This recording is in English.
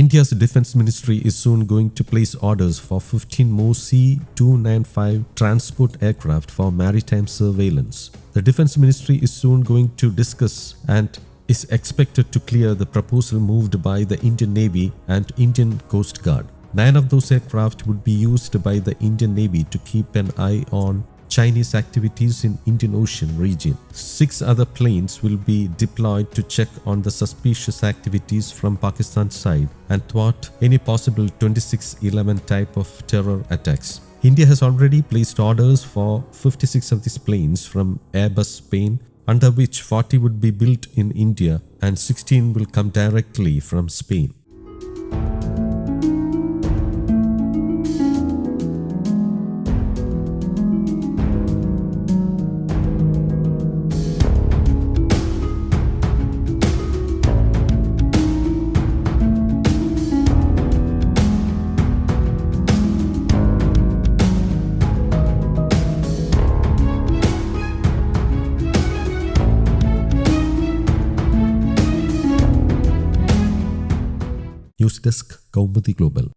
India's Defence Ministry is soon going to place orders for 15 more C-295 transport aircraft for maritime surveillance. The Defence Ministry is soon going to discuss and is expected to clear the proposal moved by the Indian Navy and Indian Coast Guard. 9 of those aircraft would be used by the Indian Navy to keep an eye on Chinese activities in Indian Ocean region. 6 other planes will be deployed to check on the suspicious activities from Pakistan's side and thwart any possible 2611 type of terror attacks. India has already placed orders for 56 of these planes from Airbus Spain, under which 40 would be built in India and 16 will come directly from Spain. News desk Kaumudi global.